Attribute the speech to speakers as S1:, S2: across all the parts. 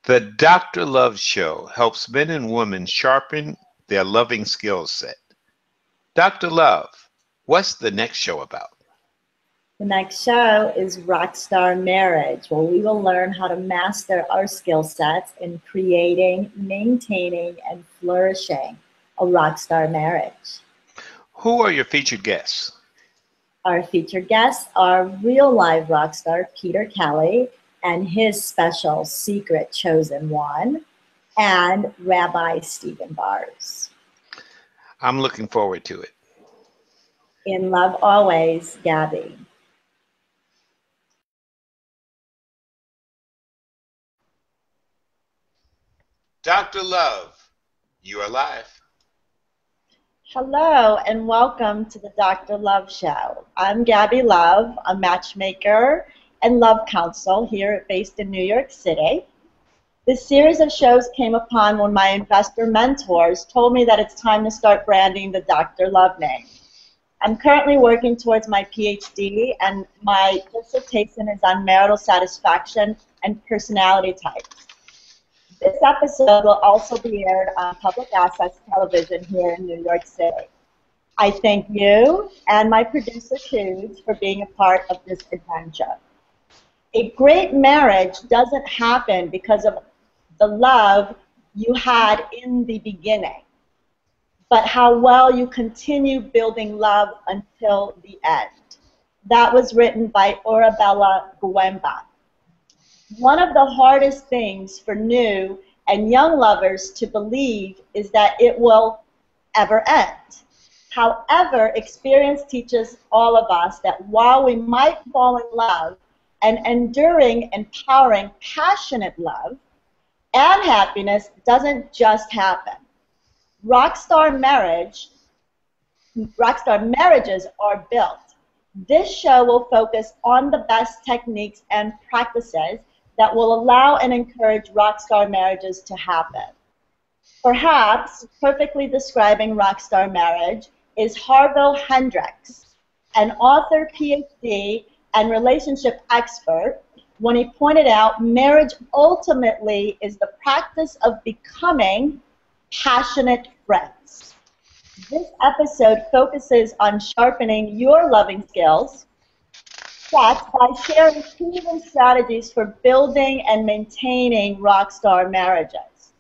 S1: The Dr. Love Show helps men and women sharpen their loving skill set. Dr. Love, what's the next show about?
S2: The next show is Rockstar Marriage, where we will learn how to master our skill sets in creating, maintaining, and flourishing a rockstar marriage.
S1: Who are your featured guests?
S2: Our featured guests are real live rock star Peter Kelly and his special secret chosen one, and Rabbi Stephen Bars.
S1: I'm looking forward to it.
S2: In love always, Gabby.
S1: Dr. Love, you are live.
S2: Hello and welcome to the Dr. Love Show. I'm Gabby Love, a matchmaker and love counsel here based in New York City. This series of shows came upon when my investor mentors told me that it's time to start branding the Dr. Love name. I'm currently working towards my PhD, and my dissertation is on marital satisfaction and personality types. This episode will also be aired on public access television here in New York City. I thank you and my producer, Coos, for being a part of this adventure. A great marriage doesn't happen because of the love you had in the beginning, but how well you continue building love until the end. That was written by Orabella Guemba. One of the hardest things for new and young lovers to believe is that it will ever end. However, experience teaches all of us that while we might fall in love, and enduring, empowering, passionate love and happiness doesn't just happen. Rockstar marriages are built. This show will focus on the best techniques and practices that will allow and encourage rockstar marriages to happen. Perhaps perfectly describing rockstar marriage is Harville Hendricks, an author, PhD, and relationship expert, when he pointed out marriage ultimately is the practice of becoming passionate friends. This episode focuses on sharpening your loving skills by sharing proven strategies for building and maintaining rockstar marriages.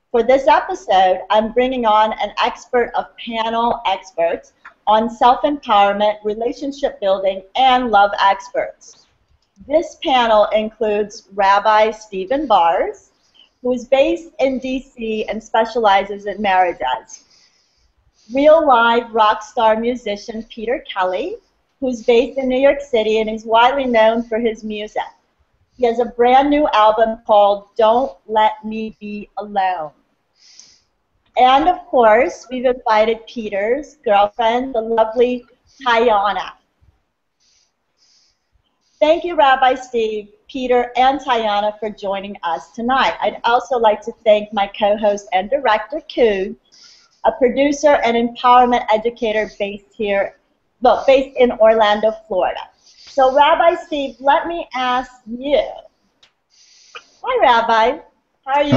S2: For this episode, I'm bringing on an expert of panel experts on self-empowerment, relationship building, and love experts. This panel includes Rabbi Stephen Bars, who is based in DC and specializes in marriages. Real live rock star musician Peter Kelly, who's based in New York City and is widely known for his music. He has a brand new album called Don't Let Me Be Alone. And of course, we've invited Peter's girlfriend, the lovely Tayana. Thank you, Rabbi Steve, Peter, and Tayana for joining us tonight. I'd also like to thank my co-host and director, Coos, a producer and empowerment educator based in Orlando, Florida. So, Rabbi Steve, let me ask you. Hi, Rabbi. How are you?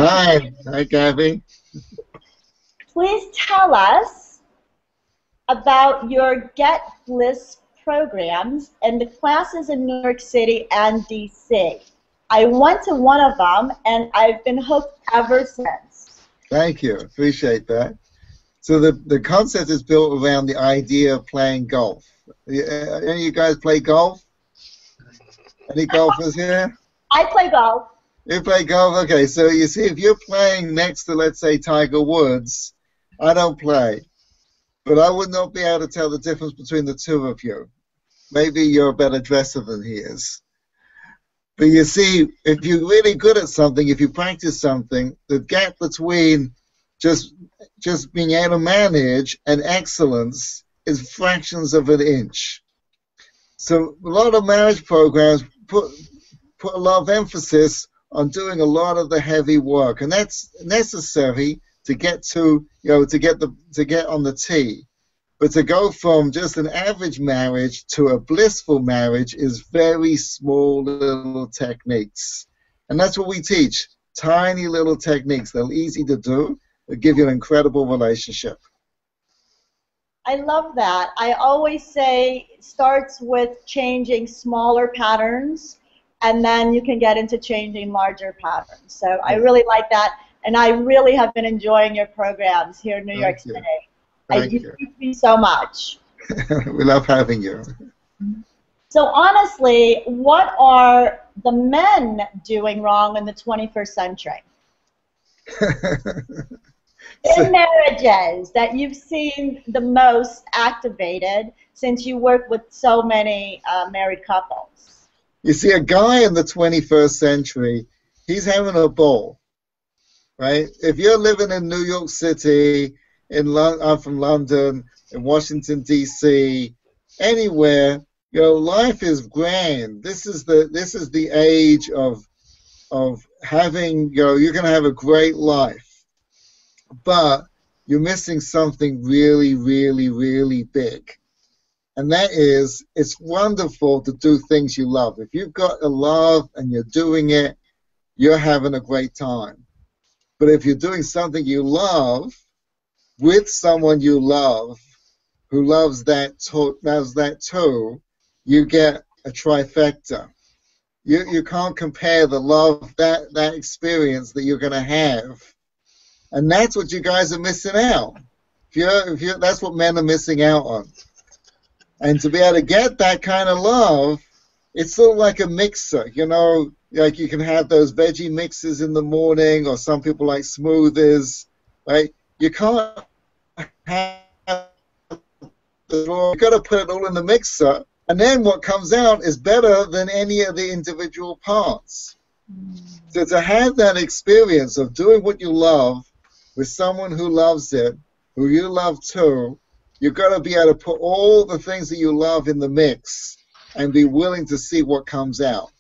S3: Hi, Gabby.
S2: Please tell us about your Get Bliss programs and the classes in New York City and DC. I went to one of them, and I've been hooked ever since.
S3: Thank you. Appreciate that. So the concept is built around the idea of playing golf. Any of you guys play golf? Any golfers here?
S2: I play golf.
S3: You play golf? Okay, so you see, if you're playing next to, let's say, Tiger Woods, I don't play, but I would not be able to tell the difference between the two of you. Maybe you're a better dresser than he is. But you see, if you're really good at something, if you practice something, the gap between just being able to manage and excellence is fractions of an inch. So a lot of marriage programs put a lot of emphasis on doing a lot of the heavy work, and that's necessary to get to, to get on the tee. But to go from just an average marriage to a blissful marriage is very small little techniques. And that's what we teach. Tiny little techniques. They're easy to do. They give you an incredible relationship.
S2: I love that. I always say it starts with changing smaller patterns, and then you can get into changing larger patterns. So I really like that, and I really have been enjoying your programs here in New York City.
S3: Thank
S2: You
S3: you.
S2: teach me so much.
S3: We love having you.
S2: So honestly, what are the men doing wrong in the 21st century? In marriages that you've seen the most activated since you work with so many married couples?
S3: You see, a guy in the 21st century, he's having a ball, right? If you're living in New York City, I'm from London, in Washington, D.C., anywhere, life is grand. This is the age of having, you're going to have a great life. But you're missing something really, really, really big. And that is, it's wonderful to do things you love. If you've got a love and you're doing it, you're having a great time. But if you're doing something you love with someone you love who loves that too, you get a trifecta. You can't compare the love, that experience that you're going to have. And that's what you guys are missing out. That's what men are missing out on. And to be able to get that kind of love, it's sort of like a mixer, like you can have those veggie mixes in the morning, or some people like smoothies, right? You can't have you've got to put it all in the mixer, and then what comes out is better than any of the individual parts. So to have that experience of doing what you love with someone who loves it, who you love too, you've got to be able to put all the things that you love in the mix and be willing to see what comes out.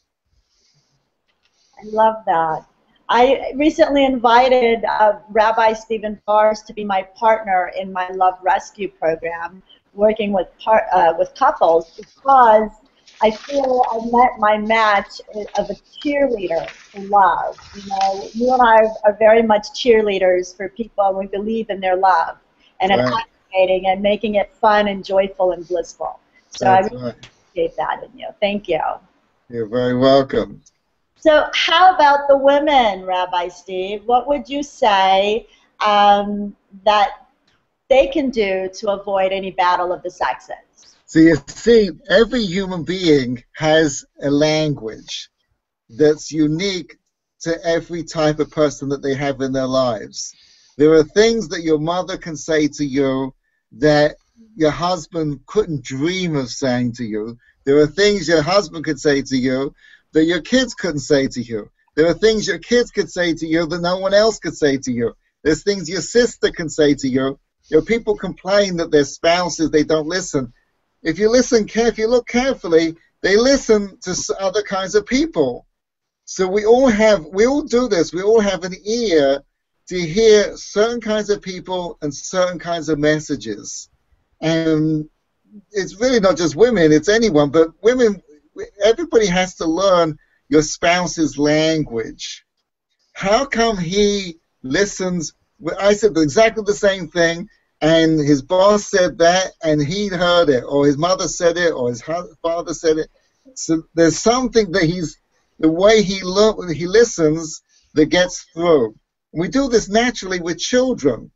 S2: I love that. I recently invited Rabbi Stephen Bars to be my partner in my Love Rescue program, working with couples, because I feel I met my match of a cheerleader for love. You and I are very much cheerleaders for people, and we believe in their love and in activating and making it fun and joyful and blissful. So I really appreciate that in you. Thank you.
S3: You're very welcome.
S2: So how about the women, Rabbi Steve? What would you say that they can do to avoid any battle of the sexes?
S3: So you see, every human being has a language that's unique to every type of person that they have in their lives. There are things that your mother can say to you that your husband couldn't dream of saying to you. There are things your husband could say to you that your kids couldn't say to you. There are things your kids could say to you that no one else could say to you. There's things your sister can say to you. People complain that their spouses, they don't listen. If you look carefully, they listen to other kinds of people. So we all do this. We all have an ear to hear certain kinds of people and certain kinds of messages. And it's really not just women, it's anyone, but women, everybody has to learn your spouse's language. How come he listens? I said exactly the same thing, and his boss said that, and he heard it, or his mother said it, or his father said it. So there's something that the way he listens that gets through. We do this naturally with children.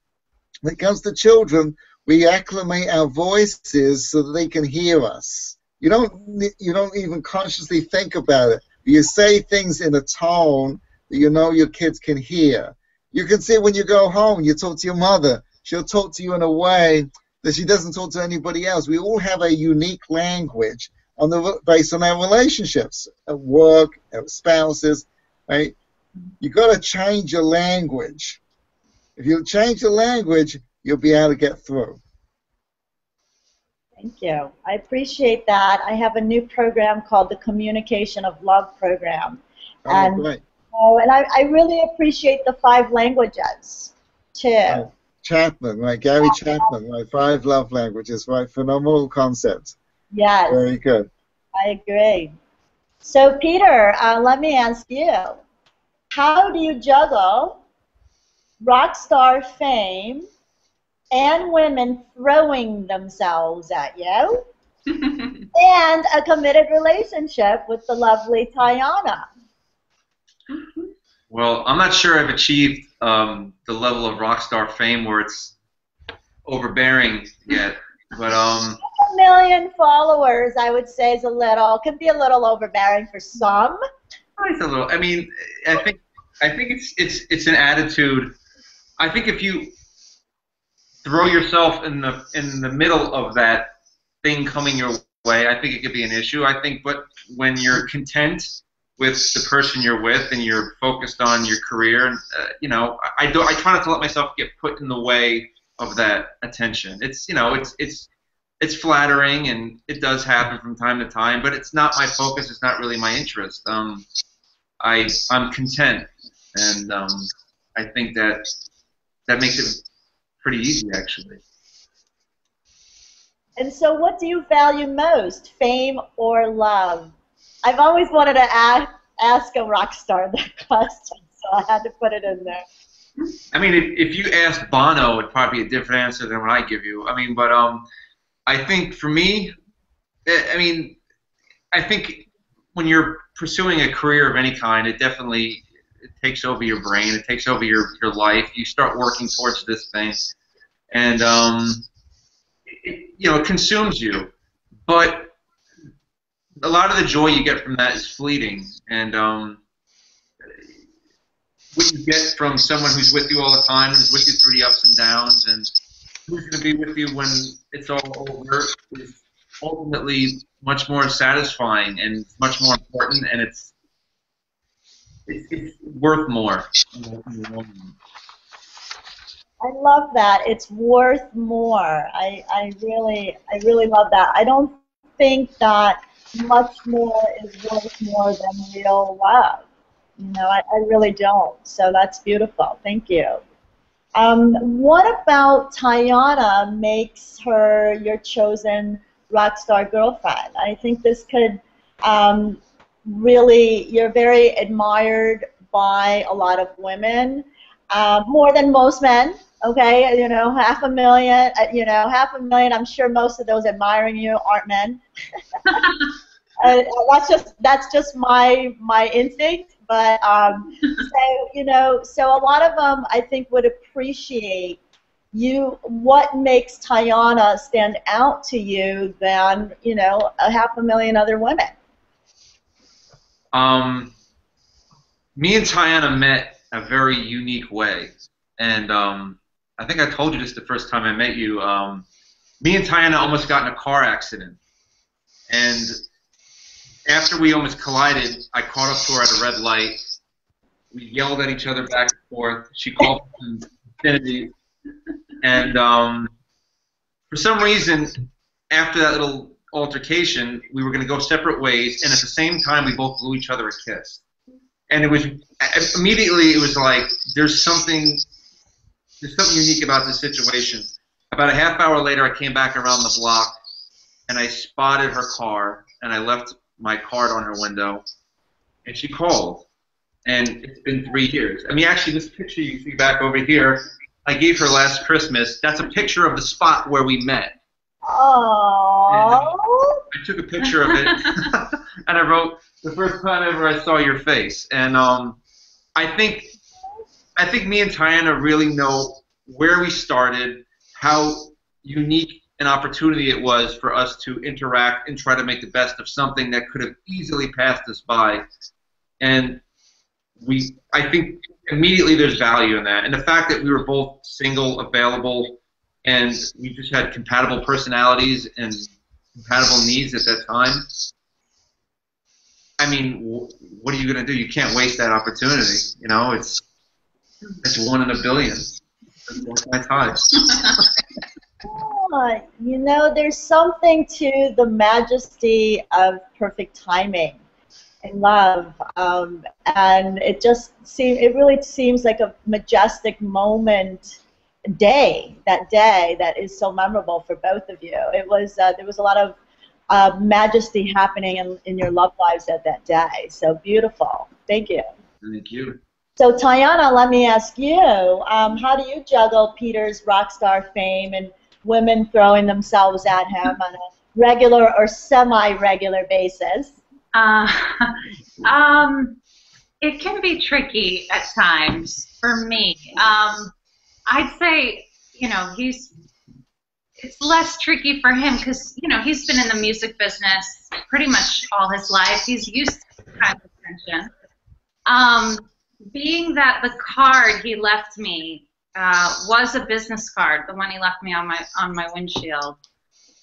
S3: When it comes to children, we acclimate our voices so that they can hear us. You don't even consciously think about it. You say things in a tone that your kids can hear. You can see when you go home, you talk to your mother. She'll talk to you in a way that she doesn't talk to anybody else. We all have a unique language based on our relationships at work, our spouses, right? You got to change your language. If you change your language, you'll be able to get through.
S2: Thank you. I appreciate that. I have a new program called the Communication of Love program. And,
S3: great.
S2: And I really appreciate the 5 languages, too.
S3: Chapman, right? Gary Chapman, right? 5 love languages, right? Phenomenal concept.
S2: Yes.
S3: Very good.
S2: I agree. So, Peter, let me ask you, how do you juggle rock star fame and women throwing themselves at you and a committed relationship with the lovely Tiana?
S4: Well, I'm not sure I've achieved the level of rock star fame where it's overbearing yet, but
S2: 1 million followers, I would say, can be a little overbearing for some.
S4: it's a little. I mean, I think it's an attitude. I think if you throw yourself in the middle of that thing coming your way, I think it could be an issue. I think, but when you're content with the person you're with and you're focused on your career, and you know, I try not to let myself get put in the way of that attention. It's, you know, it's flattering and it does happen from time to time, but it's not my focus. It's not really my interest. I'm content, and I think that makes it pretty easy, actually.
S2: And so what do you value most, fame or love? I've always wanted to ask a rock star that question, so I had to put it in there.
S4: I mean, if you asked Bono, it'd probably be a different answer than what I give you. I mean, but I think for me, I mean, I think when you're pursuing a career of any kind, it takes over your brain. It takes over your life. You start working towards this thing, and it consumes you. But a lot of the joy you get from that is fleeting, and what you get from someone who's with you all the time, who's with you through the ups and downs, and who's going to be with you when it's all over, is ultimately much more satisfying and much more important, and it's worth more.
S2: I love that. It's worth more. I really love that. I don't think that much more is worth more than real love. You know, I really don't. So that's beautiful. Thank you. What about Tiana makes her your chosen rock star girlfriend? I think this could really, you're very admired by a lot of women, more than most men. Okay, you know, 500,000. $500,000. I'm sure most of those admiring you aren't men. That's just my instinct. But so a lot of them I think would appreciate you. What makes Tiana stand out to you than 500,000 other women?
S4: Me and Tiana met a very unique way, and I think I told you this the first time I met you. Me and Tiana almost got in a car accident, and after we almost collided, I caught up to her at a red light. We yelled at each other back and forth. She called from infinity, and for some reason, after that little altercation, we were going to go separate ways, and at the same time, we both blew each other a kiss. And it was immediately, it was like there's something unique about this situation. About a half hour later, I came back around the block, and I spotted her car, and I left my card on her window, and she called. And it's been 3 years. I mean, actually, this picture you see back over here, I gave her last Christmas. That's a picture of the spot where we met.
S2: Aww.
S4: I took a picture of it, and I wrote, "The first time ever I saw your face." And I think me and Tiana really know where we started, how unique an opportunity it was for us to interact and try to make the best of something that could have easily passed us by. And I think immediately there's value in that. And the fact that we were both single, available, and we just had compatible personalities and compatible needs at that time, I mean, what are you going to do? You can't waste that opportunity. You know, it's 1 in a billion. That's my time.
S2: There's something to the majesty of perfect timing in love, and it really seems like a majestic moment, that day that is so memorable for both of you. It was there was a lot of majesty happening in your love lives at that day. So beautiful. Thank you.
S4: Thank you.
S2: So Tiana, let me ask you, how do you juggle Peter's rock star fame and women throwing themselves at him on a regular or semi-regular basis?
S5: Uh, um, it can be tricky at times for me. I'd say, it's less tricky for him because, he's been in the music business pretty much all his life. He's used to this kind of attention. Being that the card he left me was a business card, the one he left me on my windshield,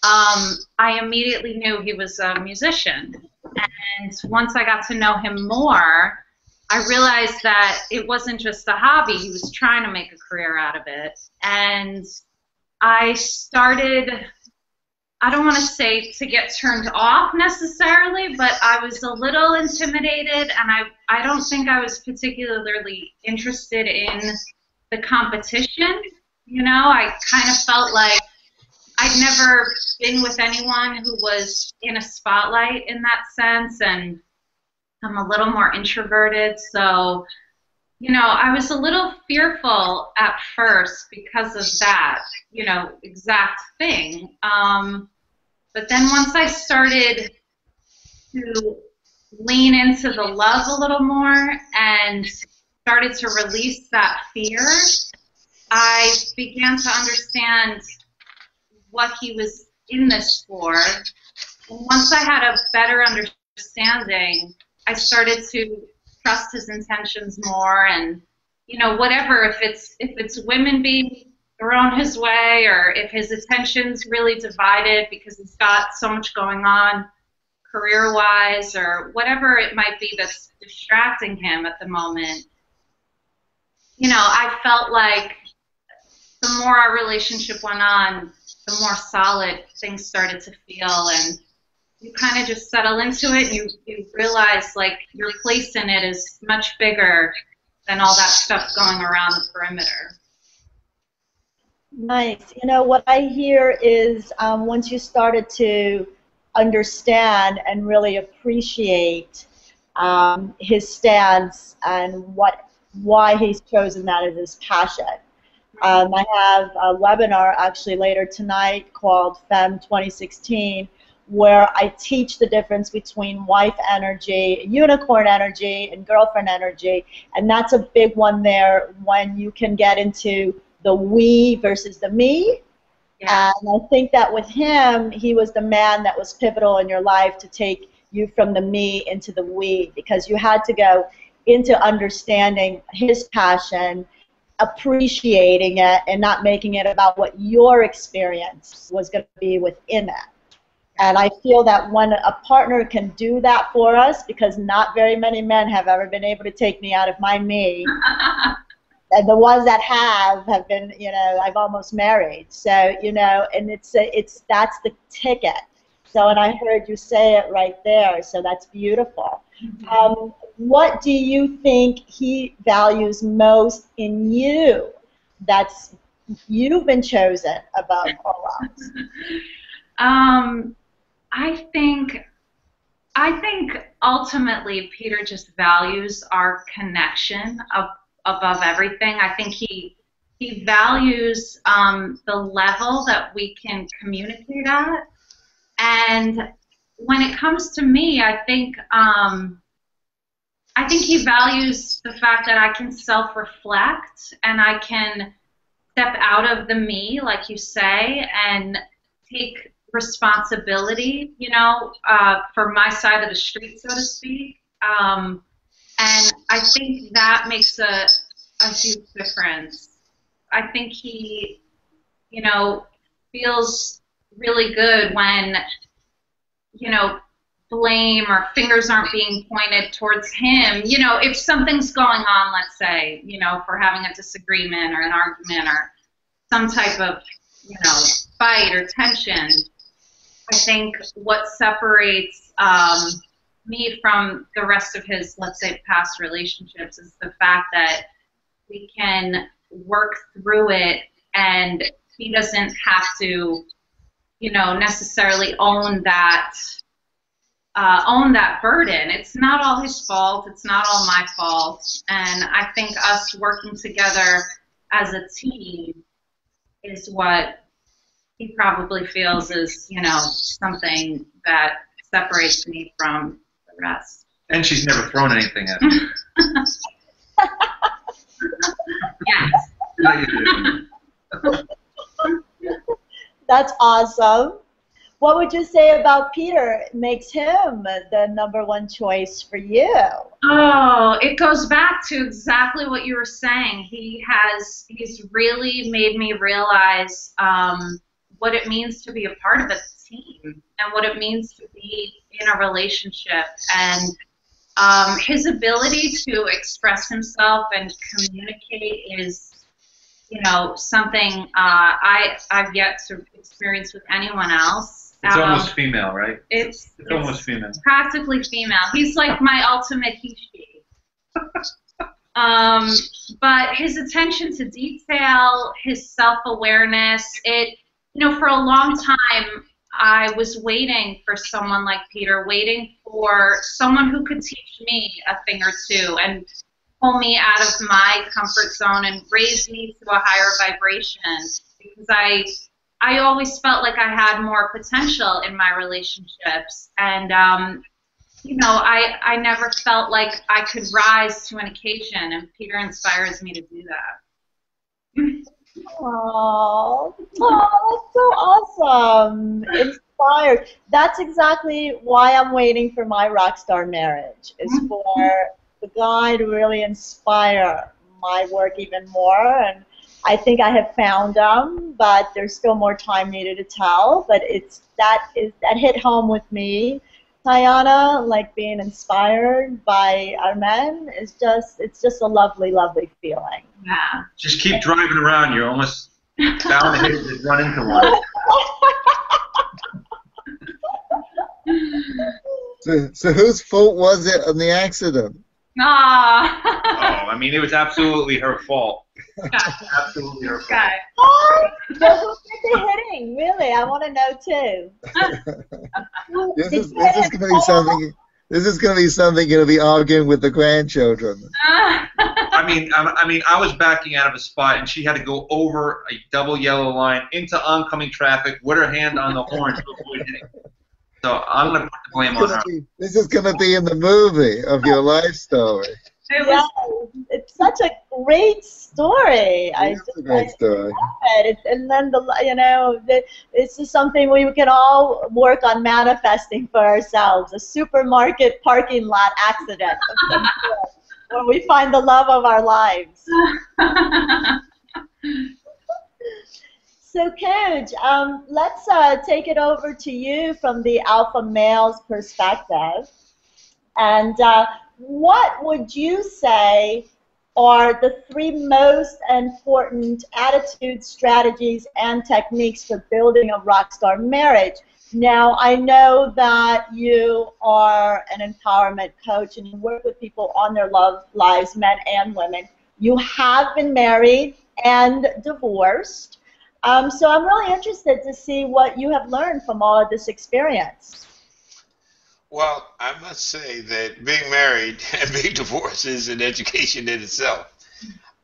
S5: I immediately knew he was a musician. And once I got to know him more, I realized that it wasn't just a hobby. He was trying to make a career out of it. And I started, I don't want to say to get turned off necessarily, but I was a little intimidated, and I don't think I was particularly interested in the competition. I kind of felt like I'd never been with anyone who was in a spotlight in that sense, and I'm a little more introverted, so I was a little fearful at first because of that, exact thing. But then once I started to lean into the love a little more and started to release that fear, I began to understand what he was in this for. And once I had a better understanding, I started to trust his intentions more, and whatever, if it's women being thrown his way, or if his attention's really divided because he's got so much going on career-wise, or whatever it might be that's distracting him at the moment, I felt like the more our relationship went on, the more solid things started to feel, and you kind of just settle into it, and you realize like your place in it is much bigger than all that stuff going around the perimeter.
S2: Nice. What I hear is once you started to understand and really appreciate his stance and why he's chosen that as his passion. I have a webinar actually later tonight called FEM 2016, where I teach the difference between wife energy, unicorn energy, and girlfriend energy, and that's a big one there when you can get into the we versus the me. Yeah. And I think that with him, he was the man that was pivotal in your life to take you from the me into the we, because you had to go into understanding his passion, appreciating it, and not making it about what your experience was going to be within it. And I feel that when a partner can do that for us, because not very many men have ever been able to take me out of my me, and the ones that have been, I've almost married. So, and that's the ticket. So, and I heard you say it right there, so that's beautiful. Mm-hmm. What do you think he values most in you that's you've been chosen above all else?
S5: I think ultimately Peter just values our connection above everything. I think he values the level that we can communicate at. And when it comes to me, I think he values the fact that I can self-reflect and I can step out of the me, like you say, and take responsibility, for my side of the street, so to speak. And I think that makes a huge difference. I think he, feels really good when, blame or fingers aren't being pointed towards him. If something's going on, let's say, if we're having a disagreement or an argument or some type of, fight or tension, I think what separates me from the rest of his, let's say, past relationships is the fact that we can work through it, and he doesn't have to, necessarily own that own that burden. It's not all his fault. It's not all my fault. And I think us working together as a team is what he probably feels is, you know, something that separates me from the rest.
S4: And she's never thrown anything at me.
S5: Yes.
S2: That's awesome. What would you say about Peter makes him the #1 choice for you?
S5: Oh, it goes back to exactly what you were saying. He's really made me realize what it means to be a part of a team and what it means to be in a relationship. And his ability to express himself and communicate is, you know, something I've yet to experience with anyone else.
S4: It's almost female, right?
S5: It's
S4: almost female.
S5: Practically female. He's like my ultimate he/she. But his attention to detail, his self-awareness, you know, for a long time, I was waiting for someone like Peter, waiting for someone who could teach me a thing or two and pull me out of my comfort zone and raise me to a higher vibration, because I always felt like I had more potential in my relationships, and you know, I never felt like I could rise to an occasion, and Peter inspires me to do that.
S2: Oh, that's so awesome. Inspired. That's exactly why I'm waiting for my rock star marriage, is for the guy to really inspire my work even more. And I think I have found him, but there's still more time needed to tell. But that hit home with me, Tiana. Like being inspired by our men it's just a lovely, lovely feeling.
S5: Yeah.
S4: Just keep driving around. You're almost bound to run into one.
S3: So whose fault was it on the accident?
S5: Ah.
S4: Oh, I mean, it was absolutely her fault. Absolutely her fault.
S5: Okay.
S2: Oh, who did the hitting? Really, I want to know too.
S3: This is going to be something. This is going to be something you're going to be arguing with the grandchildren.
S4: I mean, I was backing out of a spot, and she had to go over a double yellow line into oncoming traffic with her hand on the horn to avoid hitting. So I'm going to put the blame on her.
S3: This is going to be in the movie of your life story.
S2: It's such a great story.
S3: It's a great story.
S2: And then it's just something we can all work on manifesting for ourselves. A supermarket parking lot accident where we find the love of our lives. So, Coach, let's take it over to you from the alpha male's perspective. And what would you say are the 3 most important attitudes, strategies, and techniques for building a rock star marriage? Now, I know that you are an empowerment coach and you work with people on their love lives, men and women. You have been married and divorced. So I'm really interested to see what you have learned from all of this experience.
S1: Well, I must say that being married and being divorced is an education in itself.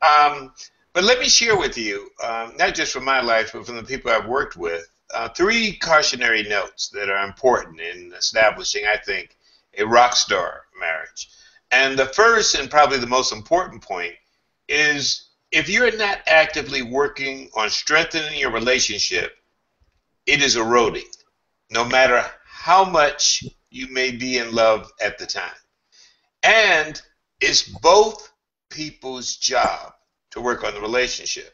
S1: But let me share with you, not just from my life, but from the people I've worked with, 3 cautionary notes that are important in establishing, I think, a rock star marriage. And the first and probably the most important point is, if you're not actively working on strengthening your relationship, it is eroding, no matter how much you may be in love at the time. And it's both people's job to work on the relationship.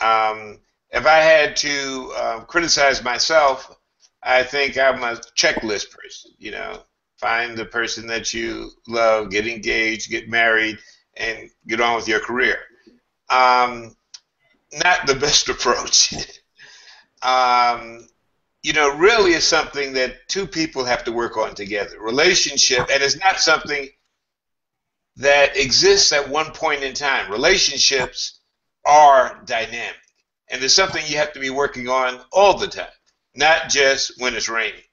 S1: If I had to criticize myself, I think I'm a checklist person. You know, find the person that you love, get engaged, get married, and get on with your career. Not the best approach. You know, really is something that 2 people have to work on together. Relationship, and it's not something that exists at one point in time. Relationships are dynamic, and it's something you have to be working on all the time, not just when it's raining.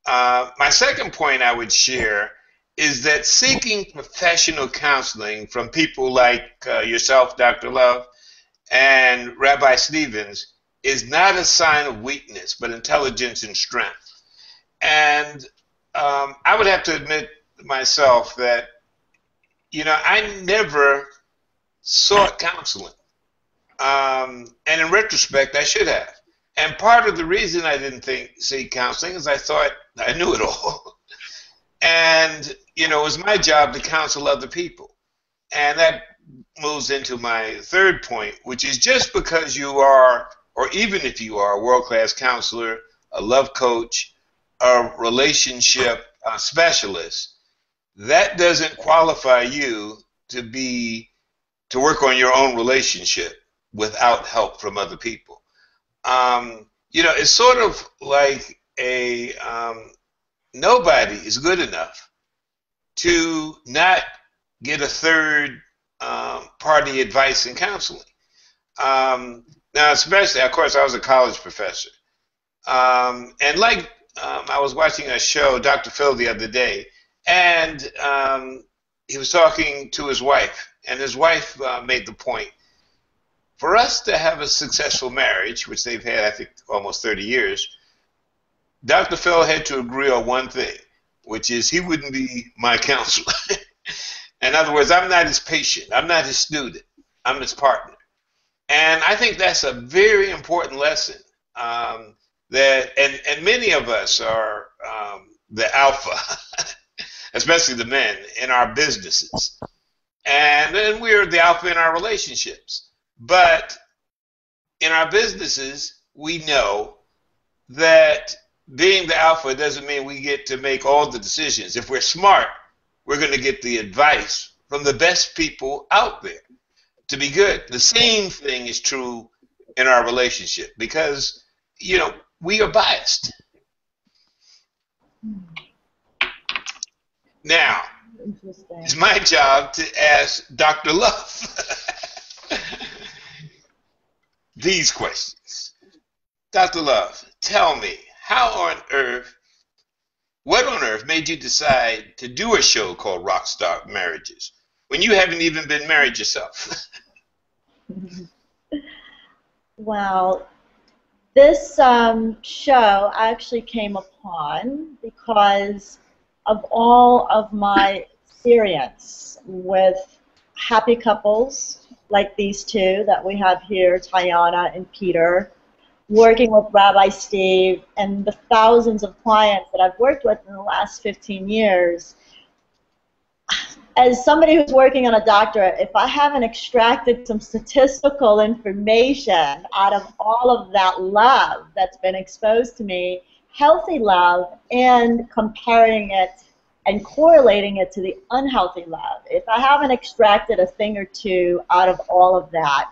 S1: My second point I would share is that seeking professional counseling from people like yourself, Dr. Love, and Rabbi Stevens is not a sign of weakness, but intelligence and strength. And I would have to admit myself that, I never sought counseling. And in retrospect, I should have. And part of the reason I didn't seek counseling is I thought I knew it all. And, it was my job to counsel other people. And that moves into my third point, which is just because you are, or even if you are a world-class counselor, a love coach, a relationship specialist, that doesn't qualify you to work on your own relationship without help from other people. It's sort of like nobody is good enough to not get a third party advice and counseling. Now, especially, of course, I was a college professor. And like I was watching a show, Dr. Phil, the other day, and he was talking to his wife, and his wife made the point, for us to have a successful marriage, which they've had, I think, almost 30 years, Dr. Phil had to agree on one thing, which is he wouldn't be my counselor. In other words, I'm not his patient. I'm not his student. I'm his partner. And I think that's a very important lesson. And many of us are the alpha, especially the men in our businesses. And then we're the alpha in our relationships. But in our businesses, we know that being the alpha doesn't mean we get to make all the decisions. If we're smart, we're going to get the advice from the best people out there to be good. The same thing is true in our relationship because, we are biased. Now, it's my job to ask Dr. Love these questions. Dr. Love, tell me, what on earth made you decide to do a show called Rockstar Marriages when you haven't even been married yourself?
S2: Well, this show I actually came upon because of all of my experience with happy couples like these two that we have here, Tiana and Peter, working with Rabbi Steve, and the thousands of clients that I've worked with in the last 15 years. As somebody who's working on a doctorate, if I haven't extracted some statistical information out of all of that love that's been exposed to me, healthy love, and comparing it and correlating it to the unhealthy love, if I haven't extracted a thing or two out of all of that,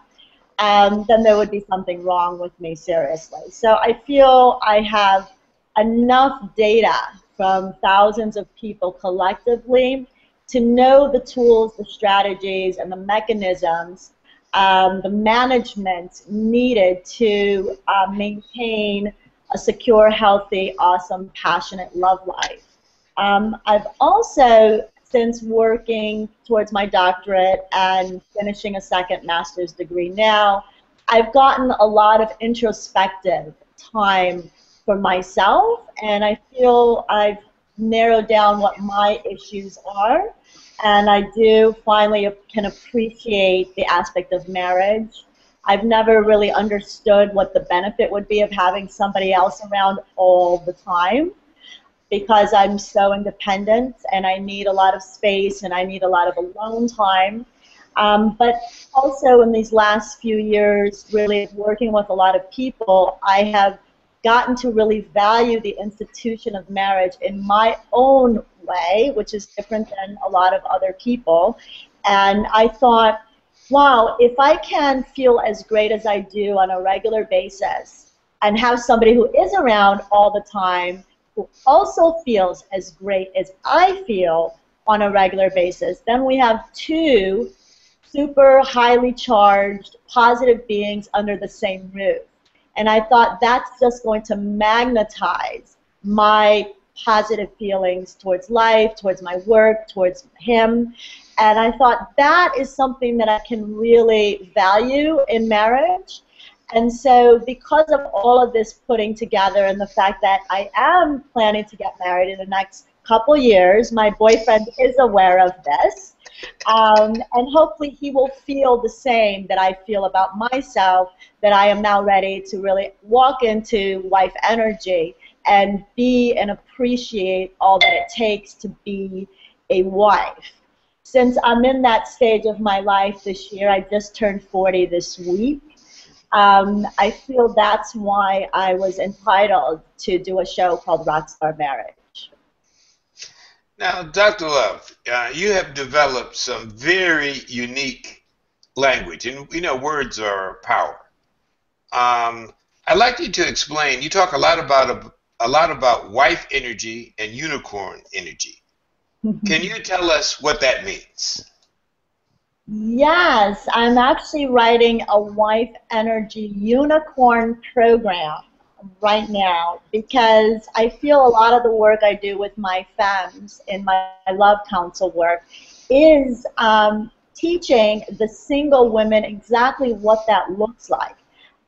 S2: then there would be something wrong with me, seriously. So I feel I have enough data from thousands of people collectively to know the tools, the strategies, and the mechanisms, the management needed to maintain a secure, healthy, awesome, passionate love life. I've also, since working towards my doctorate and finishing a second master's degree now, I've gotten a lot of introspective time for myself, and I feel I've narrowed down what my issues are, and I do finally can appreciate the aspect of marriage. I've never really understood what the benefit would be of having somebody else around all the time, because I'm so independent and I need a lot of space and I need a lot of alone time. But also in these last few years, really working with a lot of people, I have gotten to really value the institution of marriage in my own way, which is different than a lot of other people. And I thought, wow, if I can feel as great as I do on a regular basis and have somebody who is around all the time who also feels as great as I feel on a regular basis, then we have two super highly charged, positive beings under the same roof. And I thought that's just going to magnetize my positive feelings towards life, towards my work, towards him. And I thought that is something that I can really value in marriage. And so because of all of this putting together and the fact that I am planning to get married in the next couple years, my boyfriend is aware of this. And hopefully he will feel the same that I feel about myself, that I am now ready to really walk into wife energy and be and appreciate all that it takes to be a wife. Since I'm in that stage of my life this year, I just turned 40 this week, I feel that's why I was entitled to do a show called Rockstar Marriage.
S1: Now, Dr. Love, you have developed some very unique language, and you know words are power. I'd like you to explain. You talk a lot about wife energy and unicorn energy. Can you tell us what that means?
S2: Yes, I'm actually writing a wife energy unicorn program right now because I feel a lot of the work I do with my femmes in my love counsel work is teaching the single women exactly what that looks like.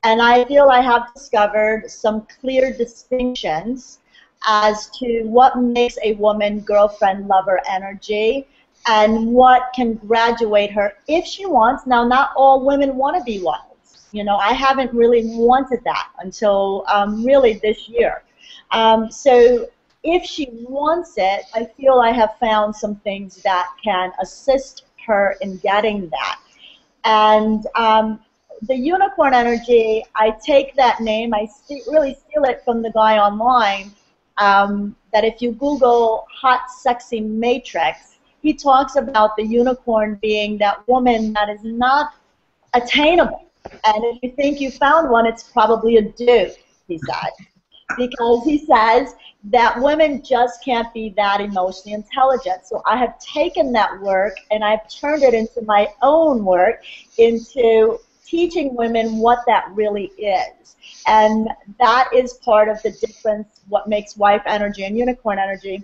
S2: And I feel I have discovered some clear distinctions as to what makes a woman girlfriend lover energy and what can graduate her if she wants. Now, not all women want to be wives. You know, I haven't really wanted that until really this year. So if she wants it, I feel I have found some things that can assist her in getting that. And the unicorn energy, I take that name, I really steal it from the guy online, that if you Google hot, sexy matrix, he talks about the unicorn being that woman that is not attainable. And if you think you found one, it's probably a dude, he said. Because he says that women just can't be that emotionally intelligent. So I have taken that work and I've turned it into my own work, into teaching women what that really is. And that is part of the difference. What makes wife energy and unicorn energy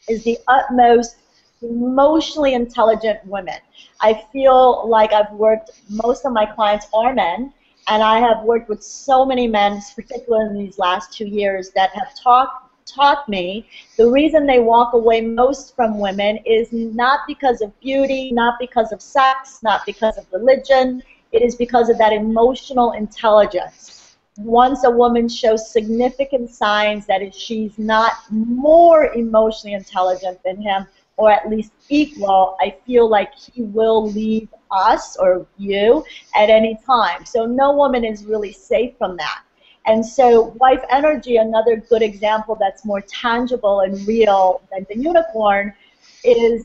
S2: is the utmost emotionally intelligent women. I feel like I've worked, most of my clients are men, and I have worked with so many men, particularly in these last 2 years, that have taught me the reason they walk away most from women is not because of beauty, not because of sex, not because of religion. It is because of that emotional intelligence. Once a woman shows significant signs that she's not more emotionally intelligent than him, or at least equal, I feel like he will leave us or you at any time. So no woman is really safe from that. And so wife energy, another good example that's more tangible and real than the unicorn, is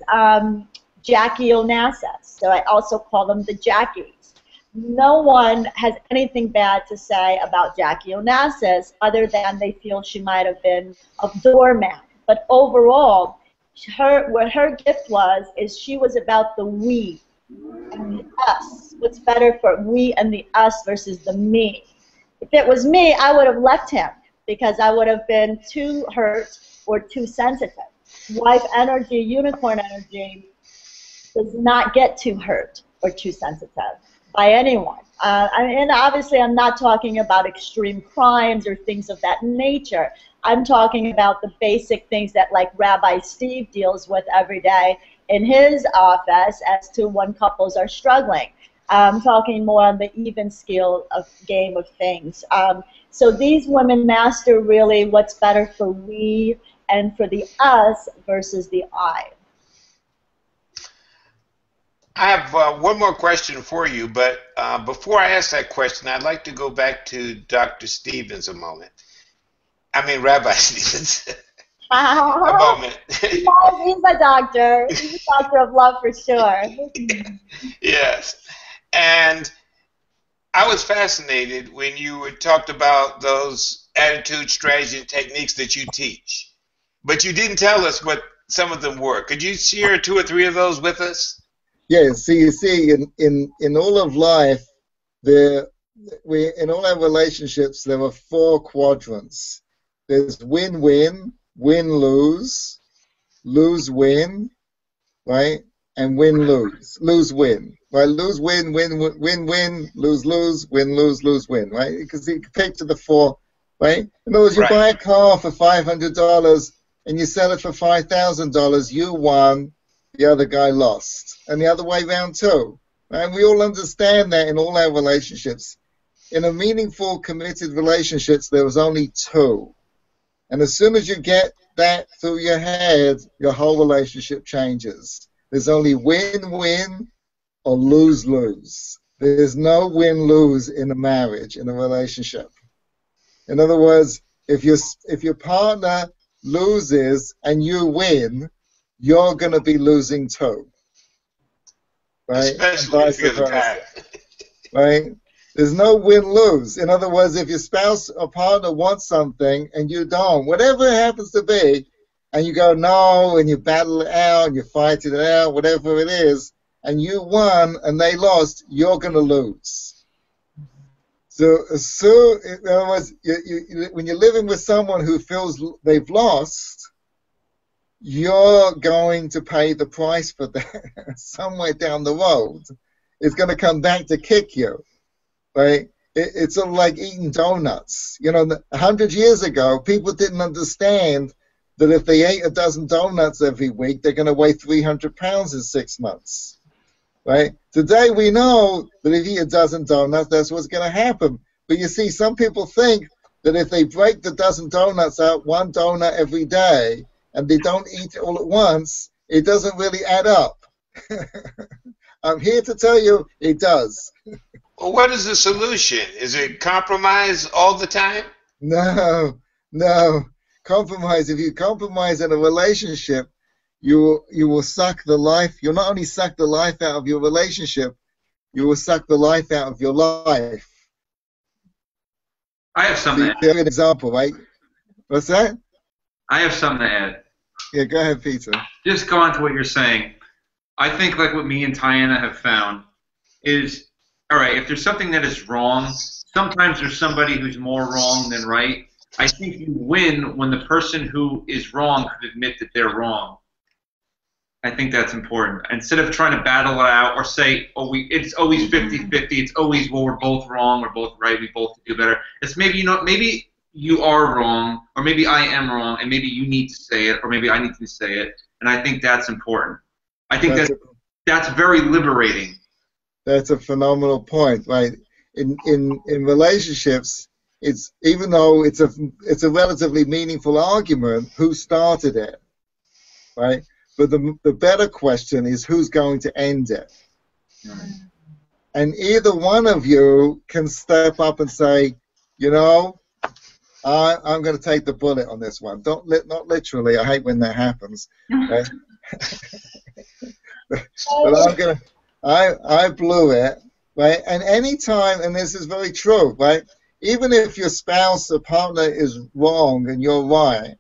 S2: Jackie Onassis. So I also call them the Jackies. No one has anything bad to say about Jackie Onassis other than they feel she might have been a doormat. But overall, what her gift was is she was about the we and the us. What's better for we and the us versus the me. If it was me, I would have left him because I would have been too hurt or too sensitive. Wife energy, unicorn energy, does not get too hurt or too sensitive by anyone. And obviously I'm not talking about extreme crimes or things of that nature. I'm talking about the basic things that like Rabbi Steve deals with every day in his office as to when couples are struggling. I'm talking more on the even scale of game of things. So these women master really what's better for we and for the us versus the I.
S1: I have one more question for you, but before I ask that question, I'd like to go back to Dr. Stevens a moment. I mean, Rabbi Stevens. A moment.
S2: He's a doctor. He's a doctor of love for sure.
S1: Yes. And I was fascinated when you talked about those attitude, strategy, and techniques that you teach. But you didn't tell us what some of them were. Could you share 2 or 3 of those with us?
S3: Yes, so you see, in all of life, in all our relationships, there are 4 quadrants. There's win-win, win-lose, lose-win, right? And win-lose, lose-win, right? Lose-win, win-win, lose-lose, win-lose, lose-win, right? Because you picture the four, right? In other words, you
S1: Right.
S3: buy a car for $500 and you sell it for $5,000, you won, the other guy lost. And the other way around too. Right? And we all understand that in all our relationships. In a meaningful, committed relationships, there was only two. And as soon as you get that through your head, your whole relationship changes. There's only win-win or lose-lose. There's no win-lose in a marriage, in a relationship. In other words, if your partner loses and you win, you're going to be losing too. Right?
S1: Especially if you're the guy.
S3: Right? There's no win-lose. In other words, if your spouse or partner wants something and you don't, whatever it happens to be, and you go no, and you battle it out, and you fight it out, whatever it is, and you won and they lost, you're going to lose. So, in other words, when you're living with someone who feels they've lost, you're going to pay the price for that somewhere down the road. It's going to come back to kick you. Right? It's sort of like eating donuts. You know, 100 years ago, people didn't understand that if they ate a dozen donuts every week, they're going to weigh 300 pounds in 6 months. Right? Today, we know that if you eat a dozen donuts, that's what's going to happen. But you see, some people think that if they break the dozen donuts out, one donut every day, and they don't eat it all at once, it doesn't really add up. I'm here to tell you it does.
S1: Well, what is the solution? Is it compromise all the time?
S3: No. Compromise. If you compromise in a relationship, you will suck the life. You'll not only suck the life out of your relationship, you will suck the life out of your life.
S4: I have something to add.
S3: Give an example, right? What's that?
S4: I have something to add.
S3: Yeah, go ahead, Peter.
S4: Just go on to what you're saying. I think like what me and Tiana have found is, all right, if there's something that is wrong, sometimes there's somebody who's more wrong than right. I think you win when the person who is wrong could admit that they're wrong. I think that's important. Instead of trying to battle it out or say, oh, it's always 50-50, it's always, well, we're both wrong, we're both right, we both do better. It's maybe, maybe you are wrong, or maybe I am wrong, and maybe you need to say it, or maybe I need to say it, and I think that's important. I think that's very liberating.
S3: That's a phenomenal point, right? In relationships, it's even though it's a relatively meaningful argument, who started it, right? But the better question is who's going to end it. And either one of you can step up and say, I'm going to take the bullet on this one. Not literally. I hate when that happens. Right? But I blew it, right? And any time, and this is very true, right? Even if your spouse or partner is wrong and you're right,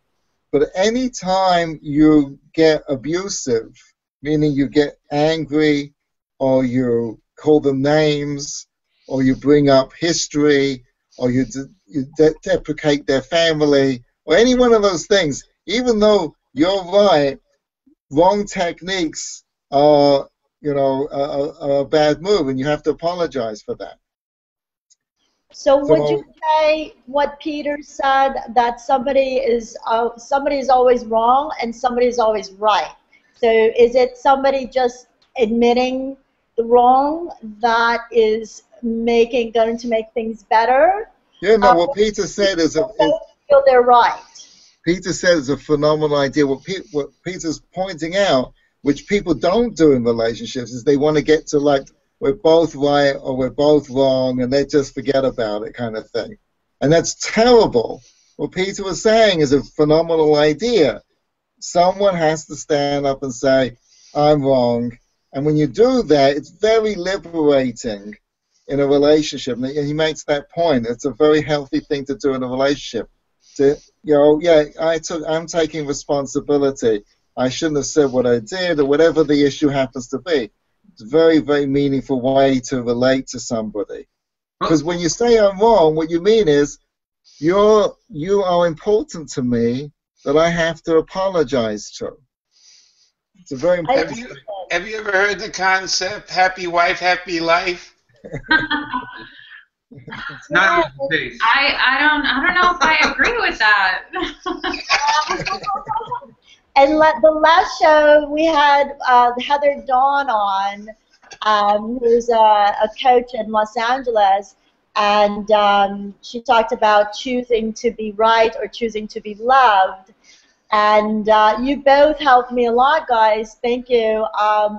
S3: but any time you get abusive, meaning you get angry, or you call them names, or you bring up history, or you deprecate their family, or any one of those things, even though you're right, wrong techniques are, a bad move, and you have to apologize for that.
S2: So would you say what Peter said, that somebody is always wrong and somebody is always right? So is it somebody just admitting the wrong that is going to make things better?
S3: Yeah, no. What Peter said is
S2: feel they're right.
S3: Peter said is a phenomenal idea. What Peter's pointing out, which people don't do in relationships, is they want to get to like, we're both right or we're both wrong, and they just forget about it kind of thing. And that's terrible. What Peter was saying is a phenomenal idea. Someone has to stand up and say, I'm wrong. And when you do that, it's very liberating in a relationship. And he makes that point. It's a very healthy thing to do in a relationship. I'm taking responsibility. I shouldn't have said what I did, or whatever the issue happens to be. It's a very, very meaningful way to relate to somebody. Because when you say I'm wrong, what you mean is you are important to me, that I have to apologize to. It's a very
S2: I,
S3: important thing.
S1: Have you ever heard the concept happy wife, happy life?
S4: It's not your face.
S5: I don't know if I agree with that.
S2: and the last show we had Heather Dawn on, who's a coach in Los Angeles, and she talked about choosing to be right or choosing to be loved. And you both helped me a lot, guys. Thank you.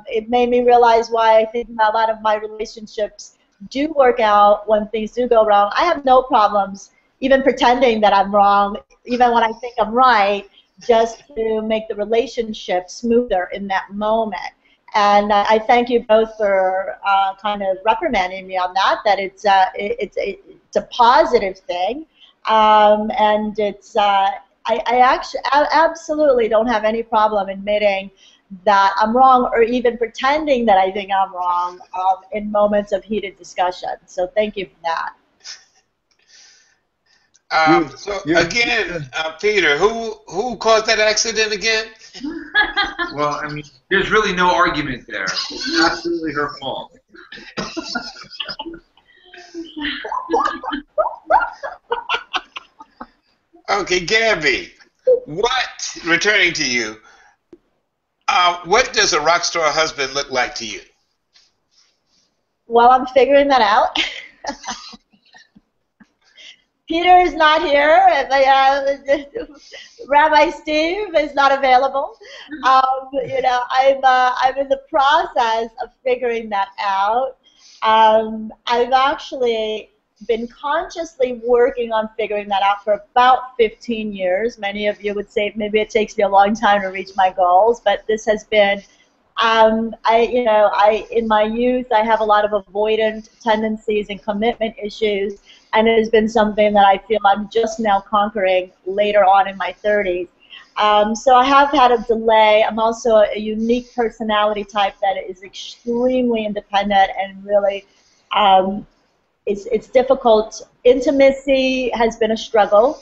S2: It made me realize why I think a lot of my relationships do work out when things do go wrong. I have no problems even pretending that I'm wrong, even when I think I'm right, just to make the relationship smoother in that moment. And I thank you both for kind of reprimanding me on that. That it's a positive thing, and it's. I actually absolutely don't have any problem admitting that I'm wrong or even pretending that I think I'm wrong in moments of heated discussion. So thank you for that.
S1: So again, Peter, who caused that accident again?
S4: Well, I mean, there's really no argument there. It's absolutely her fault.
S1: Okay, Gabby, returning to you, what does a rock star husband look like to you?
S2: Well, I'm figuring that out. Peter is not here. Rabbi Steve is not available. You know, I'm in the process of figuring that out. I've actually been consciously working on figuring that out for about 15 years. Many of you would say maybe it takes me a long time to reach my goals, but this has been, in my youth, I have a lot of avoidant tendencies and commitment issues, and it has been something that I feel I'm just now conquering later on in my 30s. So I have had a delay. I'm also a unique personality type that is extremely independent and really it's difficult. Intimacy has been a struggle.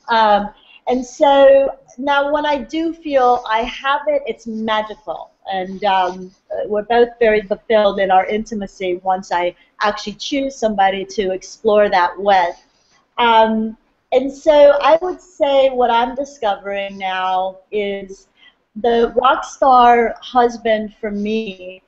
S2: And so now when I do feel I have it, it's magical. And we're both very fulfilled in our intimacy once I actually choose somebody to explore that with. And so I would say what I'm discovering now is the rock star husband for me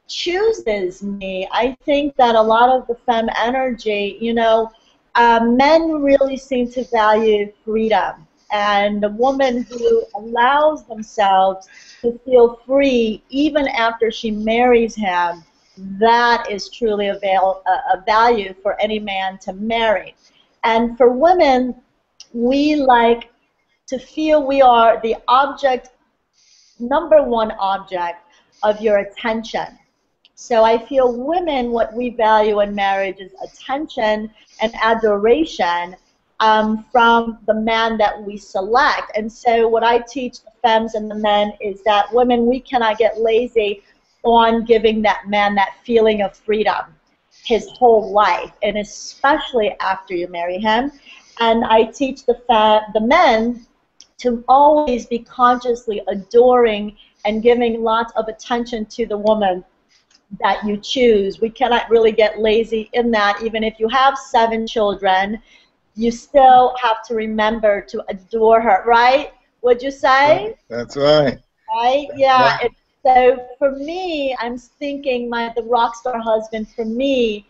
S2: chooses me. I think that a lot of the femme energy, you know, men really seem to value freedom. And a woman who allows themselves to feel free even after she marries him, that is truly a value for any man to marry. And for women, we like to feel we are the object, number one object of your attention. So I feel women, what we value in marriage is attention and adoration from the man that we select. And so what I teach the femmes and the men is that women, we cannot get lazy on giving that man that feeling of freedom his whole life, and especially after you marry him. And I teach the men to always be consciously adoring and giving lots of attention to the woman that you choose. We cannot really get lazy in that. Even if you have 7 children, you still have to remember to adore her, right? Would you say?
S3: That's right.
S2: Right? Yeah. Right. So for me, I'm thinking the rock star husband for me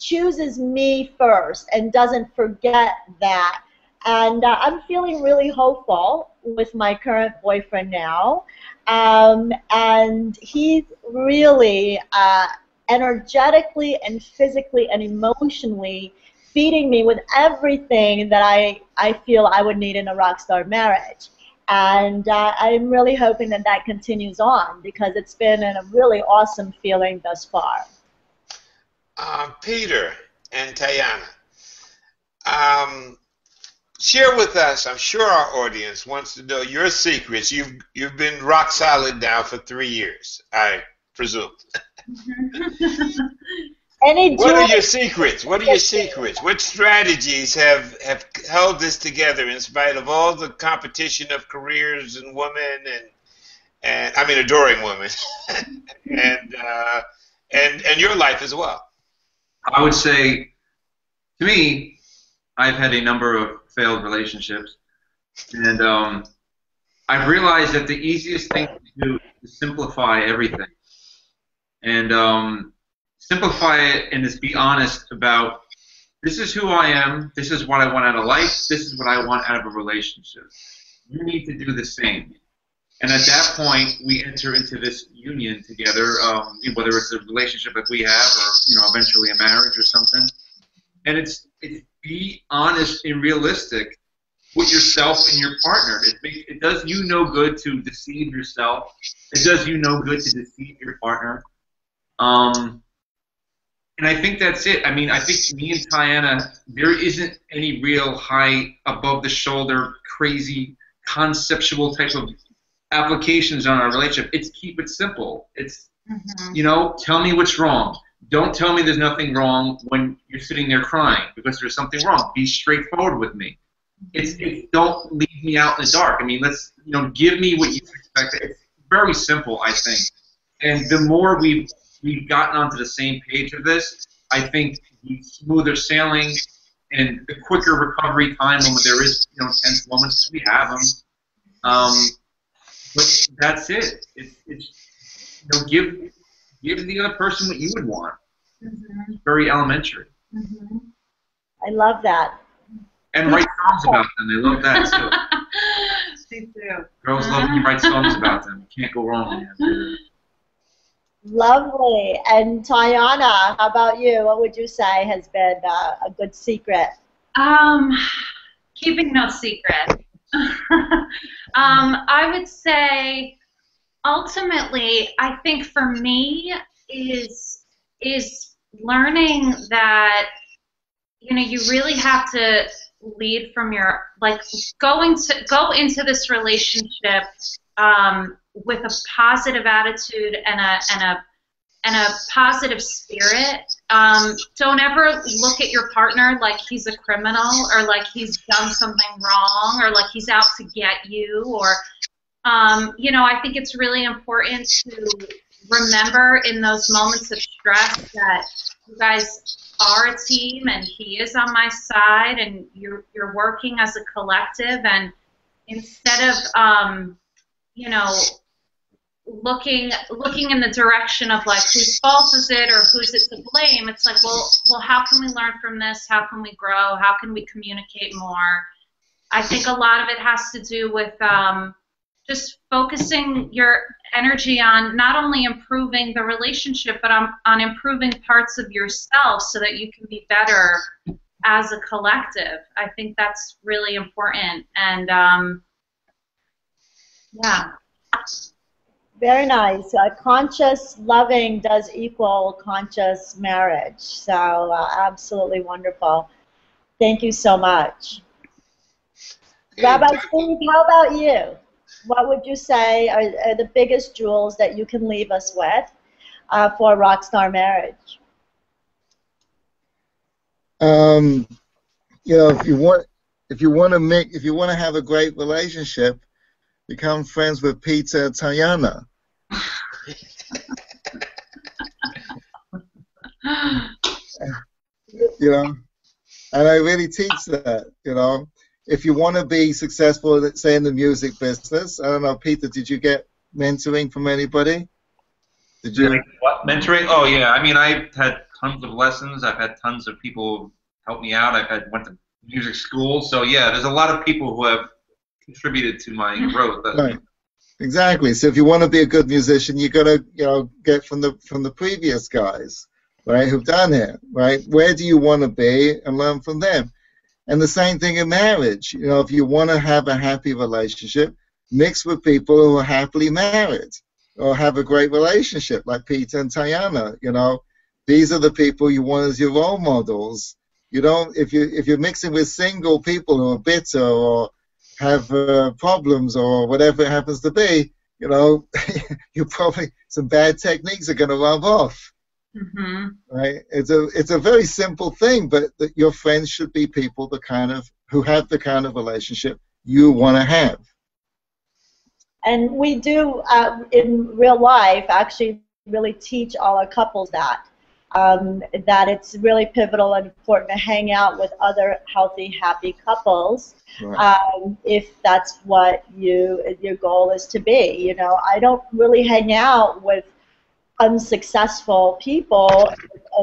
S2: chooses me first and doesn't forget that. And I'm feeling really hopeful with my current boyfriend now. And he's really energetically and physically and emotionally feeding me with everything that I feel I would need in a rock star marriage. And I'm really hoping that that continues on because it's been a really awesome feeling thus far.
S1: Peter and Tayana, share with us, I'm sure our audience wants to know your secrets. You've been rock solid now for 3 years, I presume.
S2: Any
S1: What are
S2: jewels?
S1: your secrets? What are your secrets? What strategies have held this together in spite of all the competition of careers and women and I mean adoring women and and your life as well?
S4: I would say, to me, I've had a number of failed relationships, and I've realized that the easiest thing to do is simplify everything, and simplify it and just be honest about this is who I am, this is what I want out of life, this is what I want out of a relationship. You need to do the same. And at that point, we enter into this union together, whether it's a relationship like we have, or eventually a marriage or something. And it's be honest and realistic with yourself and your partner. It does you no good to deceive yourself. It does you no good to deceive your partner. And I think that's it. I mean, I think me and Tiana, there isn't any real high, above-the-shoulder, crazy, conceptual type of applications on our relationship. It's keep it simple. It's, tell me what's wrong. Don't tell me there's nothing wrong when you're sitting there crying because there's something wrong. Be straightforward with me. It's don't leave me out in the dark. I mean, let's, give me what you expect. It's very simple, I think. And the more we've gotten onto the same page of this, I think the smoother sailing and the quicker recovery time when there is, tense moments, we have them. But that's it. It's give the other person what you would want. It's very elementary.
S2: I love that.
S4: And write songs about them. They love that too.
S5: Me too.
S4: Girls love when you write songs about them. You can't go wrong with that.
S2: Lovely. And Tiana, how about you? What would you say has been a good secret?
S5: Keeping no secret. I would say, ultimately, I think for me is learning that you really have to lead from your go into this relationship with a positive attitude and a positive spirit. Don't ever look at your partner like he's a criminal or like he's done something wrong or like he's out to get you or I think it's really important to remember in those moments of stress that you guys are a team and he is on my side and you're working as a collective, and instead of looking in the direction of like whose fault is it or who's it to blame, it's like well how can we learn from this, how can we grow, how can we communicate more. I think a lot of it has to do with just focusing your energy on not only improving the relationship, but on improving parts of yourself so that you can be better as a collective. I think that's really important. And yeah.
S2: Very nice. Conscious loving does equal conscious marriage. So absolutely wonderful. Thank you so much. Rabbi Steve, how about you? What would you say are the biggest jewels that you can leave us with for a rock star marriage?
S3: If you want to have a great relationship, become friends with Peter and Tayana. And I really teach that. If you want to be successful, let's say in the music business, I don't know, Peter, did you get mentoring from anybody? Did you?
S4: Like what? Mentoring? Oh yeah. I mean, I've had tons of lessons. I've had tons of people help me out. Went to music school. So yeah, there's a lot of people who have contributed to my growth.
S3: Right. Exactly. So if you want to be a good musician, you got to get from the previous guys, right, who've done it, right? Where do you want to be and learn from them? And the same thing in marriage. If you want to have a happy relationship, mix with people who are happily married or have a great relationship, like Peter and Tayana. These are the people you want as your role models. If you're mixing with single people who are bitter or have problems or whatever it happens to be, you probably some bad techniques are going to rub off.
S5: Mm-hmm.
S3: right? It's a very simple thing, but that your friends should be people who have the kind of relationship you want to have.
S2: And we do, in real life, actually really teach all our couples that it's really pivotal and important to hang out with other healthy, happy couples,
S3: Right.
S2: if that's what your goal is to be. You know, I don't really hang out with unsuccessful people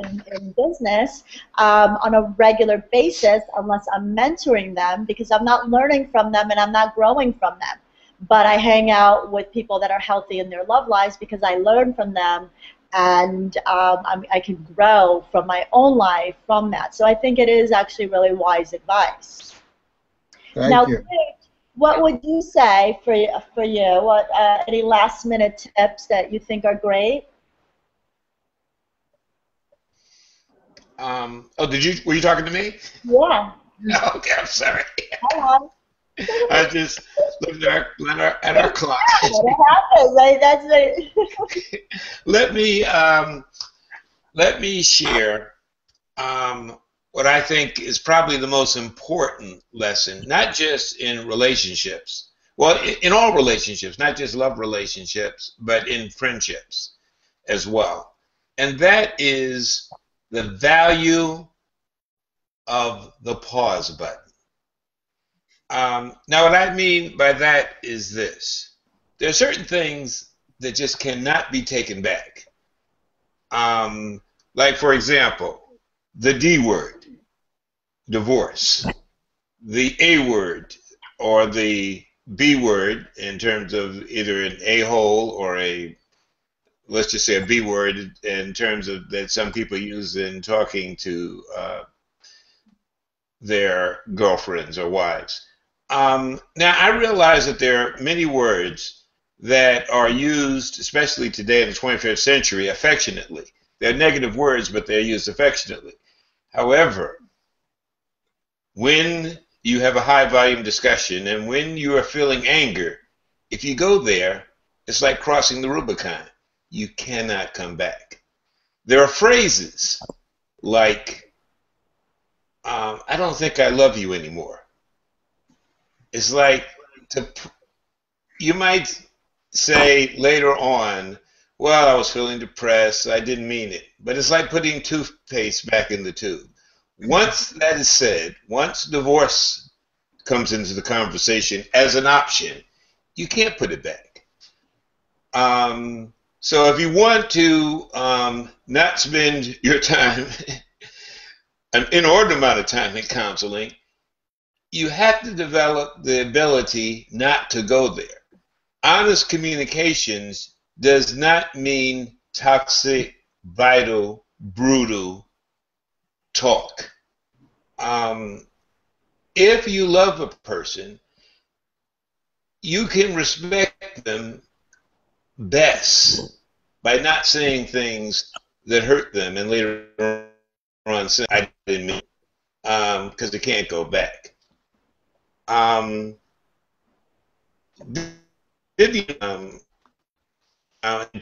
S2: in business on a regular basis unless I'm mentoring them, because I'm not learning from them and I'm not growing from them. But I hang out with people that are healthy in their love lives because I learn from them, and I can grow from my own life from that. So I think it is actually really wise advice. Now,
S3: Thank you.
S2: what would you say for you? What any last minute tips that you think are great?
S1: Oh, were you talking to me?
S2: Yeah.
S1: Okay, I'm sorry.
S2: Hello.
S1: I just looked at our clock.
S2: What happens? That's it.
S1: Let me let me share what I think is probably the most important lesson, not just in relationships. Well, in all relationships, not just love relationships, but in friendships as well. And that is the value of the pause button. Now, what I mean by that is this. There are certain things that just cannot be taken back. Like, for example, the D word, divorce, the A word, or the B word in terms of either an a-hole or let's just say a B word in terms of that some people use in talking to their girlfriends or wives. Now, I realize that there are many words that are used, especially today in the 25th century, affectionately. They're negative words, but they're used affectionately. However, when you have a high volume discussion and when you are feeling anger, if you go there, it's like crossing the Rubicon. You cannot come back. There are phrases like, I don't think I love you anymore. It's like you might say later on, well, I was feeling depressed, I didn't mean it. But it's like putting toothpaste back in the tube. Once that is said, once divorce comes into the conversation as an option, you can't put it back. So if you want to not spend your time, an inordinate amount of time in counseling, you have to develop the ability not to go there. Honest communications does not mean toxic, vital, brutal talk. If you love a person, you can respect them best by not saying things that hurt them and later on saying, I didn't mean it, because they can't go back. Vivian,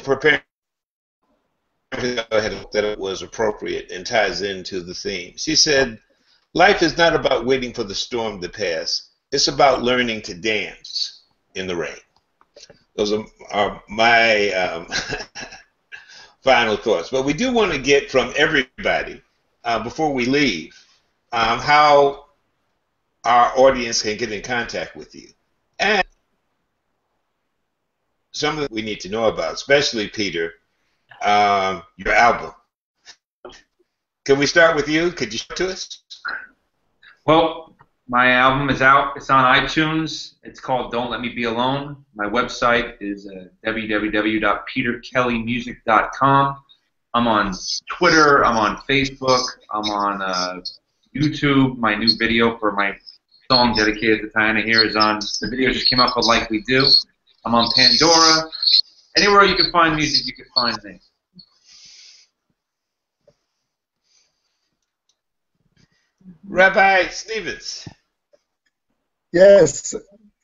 S1: preparing that it was appropriate and ties into the theme. She said, life is not about waiting for the storm to pass. It's about learning to dance in the rain. Those are my final thoughts. But we do want to get from everybody, before we leave, how our audience can get in contact with you. And something that we need to know about, especially Peter, your album. Can we start with you? Could you show it to us?
S4: Well, my album is out. It's on iTunes. It's called Don't Let Me Be Alone. My website is www.peterkellymusic.com. I'm on Twitter. I'm on Facebook. I'm on YouTube. My new video for my song dedicated to Diana here is on. The video just came out called Like We Do. I'm on Pandora. Anywhere you can find music, you can find me.
S1: Rabbi Stevens.
S3: Yes,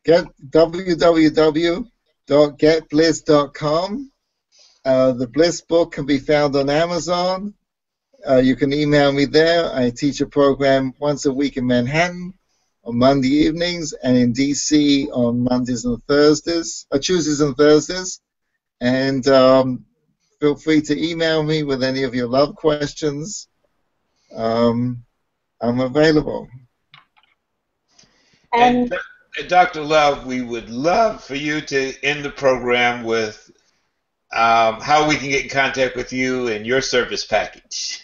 S3: get www.getbliss.com. The Bliss book can be found on Amazon. You can email me there. I teach a program once a week in Manhattan on Monday evenings and in DC on Mondays and Thursdays, Tuesdays and Thursdays. And feel free to email me with any of your love questions. I'm available.
S2: And
S1: Dr. Love, we would love for you to end the program with how we can get in contact with you and your service package.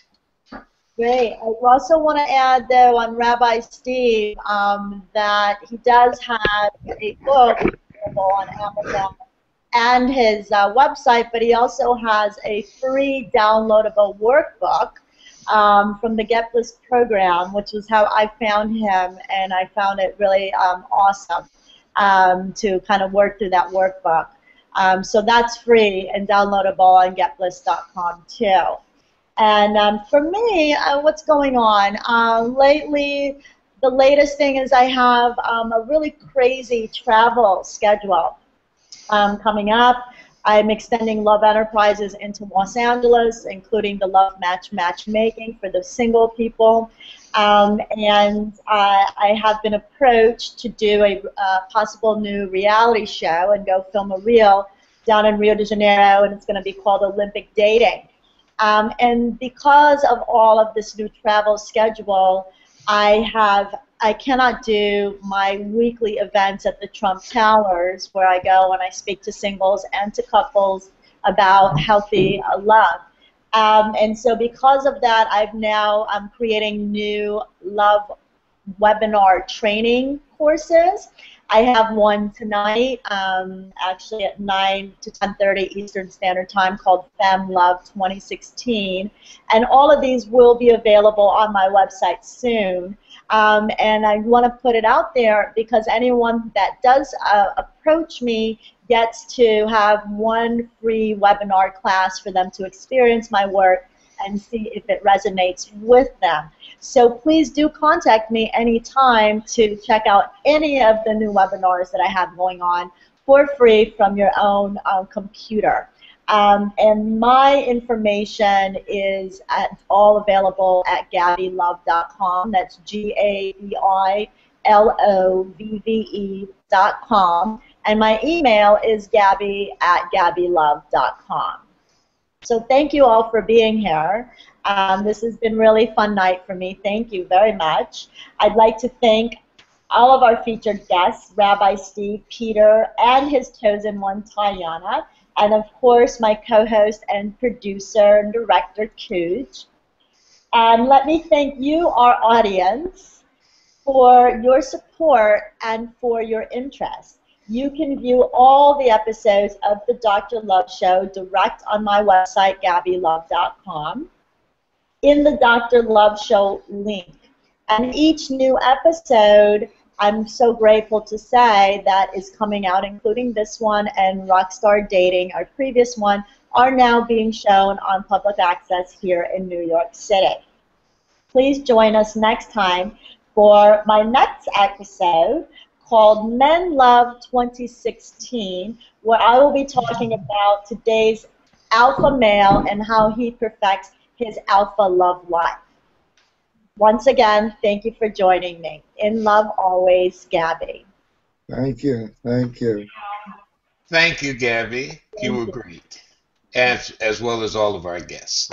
S2: great. I also want to add, though, on Rabbi Steve, that he does have a book available on Amazon and his website, but he also has a free downloadable workbook from the Get Bliss program, which was how I found him, and I found it really awesome to kind of work through that workbook. So that's free and downloadable on getbliss.com too. And for me, what's going on? Lately, the latest thing is I have a really crazy travel schedule coming up. I'm extending Love Enterprises into Los Angeles, including the Love matchmaking for the single people. And I have been approached to do a possible new reality show and go film a reel down in Rio de Janeiro, and it's going to be called Olympic Dating. And because of all of this new travel schedule, I cannot do my weekly events at the Trump Towers where I go and I speak to singles and to couples about healthy love. And so because of that, I'm creating new love webinar training courses. I have one tonight, actually at 9 to 10:30 Eastern Standard Time, called Fem Love 2016. And all of these will be available on my website soon. And I want to put it out there because anyone that does approach me gets to have one free webinar class for them to experience my work and see if it resonates with them. So please do contact me anytime to check out any of the new webinars that I have going on for free from your own computer. And my information is all available at GabbyLovve.com. That's GABYLOVVE.com. And my email is Gabby@GabbyLovve.com. So thank you all for being here. This has been a really fun night for me. Thank you very much. I'd like to thank all of our featured guests, Rabbi Steve, Peter, and his chosen one, Tayana, and of course my co-host and producer and director, Cooch. And let me thank you, our audience, for your support and for your interest. You can view all the episodes of the Dr. Love Show direct on my website, GabbyLovve.com, in the Dr. Love Show link. And each new episode, I'm so grateful to say, that is coming out, including this one and Rockstar Dating, our previous one, are now being shown on public access here in New York City. Please join us next time for my next episode, called Men Love 2016, where I will be talking about today's alpha male and how he perfects his alpha love life. Once again, thank you for joining me. In love always, Gabby.
S3: Thank you. Thank you.
S1: Thank you, Gabby. You were great, as well as all of our guests.